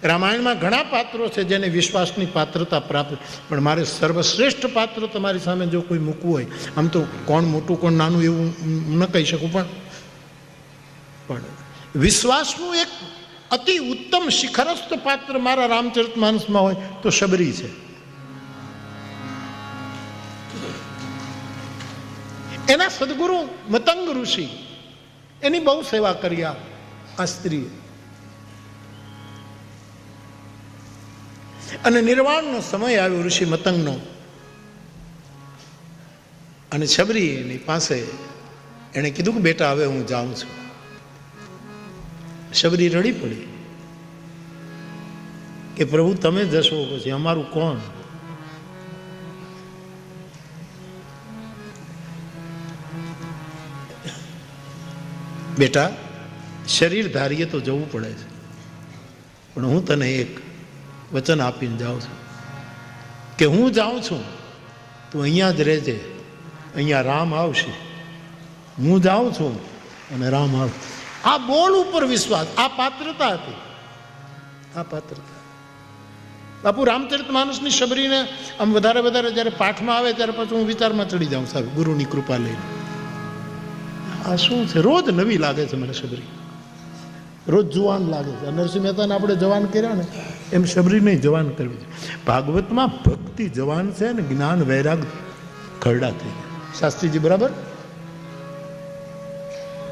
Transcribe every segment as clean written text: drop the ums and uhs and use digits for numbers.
રામાયણમાં ઘણા પાત્રો છે જેને વિશ્વાસની પાત્રતા પ્રાપ્ત, પણ મારે સર્વશ્રેષ્ઠ પાત્ર તમારી સામે જો કોઈ મૂકવું હોય, આમ તો કોણ મોટું કોણ નાનું એવું ન કહી શકું, પણ વિશ્વાસનું એક અતિ ઉત્તમ શિખરસ્થ પાત્ર મારા રામચરિતમાનસમાં હોય તો શબરી છે. એના સદગુરુ મતંગ ઋષિ એની બહુ સેવા કરી આ સ્ત્રીએ, અને નિર્વાણનો સમય આવ્યો ઋષિ મતંગનો, અને શબરી એની પાસે એણે કીધું કે બેટા હવે હું જાઉં છું. શબરી રડી પડી કે પ્રભુ તમે જશો પછી અમારું કોણ? બેટા શરીર ધારીએ તો જવું પડે છે, પણ હું તને એક વચન આપીને જાઉં છું કે હું જાઉં છું તું અહીંયા જ રહેજે, અહીંયા રામ આવશે. હું જાઉં છું અને રામ આવશે. આ બોલ ઉપર વિશ્વાસ, આ પાત્રતા હતી, આ પાત્રતા. બાપુ રામચરિતમાનસની શબરીને આમ વધારે જ્યારે પાઠમાં આવે ત્યારે પછી હું વિચારમાં ચડી જાઉં સાહેબ, ગુરુની કૃપા લઈને. આ શું છે? રોજ નવી લાગે છે મને શબરી, રોજ જુવાન લાગે છે. નરસિંહ મહેતાને આપણે જવાન કર્યા ને એમ શબરીને જવાન કરવી છે. ભાગવતમાં ભક્તિ જવાન છે ને જ્ઞાન વૈરાગ ખરડા થઈ ગયા. શાસ્ત્રીજી બરાબર?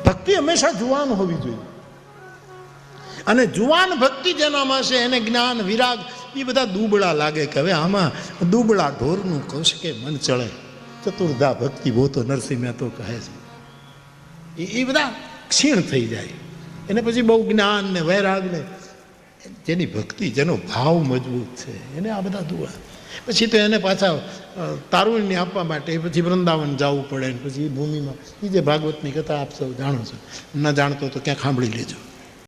ભક્તિ હંમેશા જુવાન હોવી જોઈએ, અને જુવાન ભક્તિ જેનામાં છે એને જ્ઞાન વિરાગ એ બધા દુબળા લાગે કે હવે આમાં દુબળા ઢોરનું કૌશ કે મન ચડે. ચતુર્ધા ભક્તિ બહુ તો નરસિંહ મહેતો કહે છે, એ બધા ક્ષીણ થઈ જાય. એને પછી બહુ જ્ઞાન ને વૈરાગ ને જેની ભક્તિ જેનો ભાવ મજબૂત છે એને આ બધા દુઆ. પછી તો એને પાછા તારુણ્ય આપવા માટે પછી વૃંદાવન જવું પડે, ને પછી એ ભૂમિમાં એ જે ભાગવતની કથા આપ સૌ જાણો છો, ન જાણતો તો ક્યાંક સાંભળી લેજો.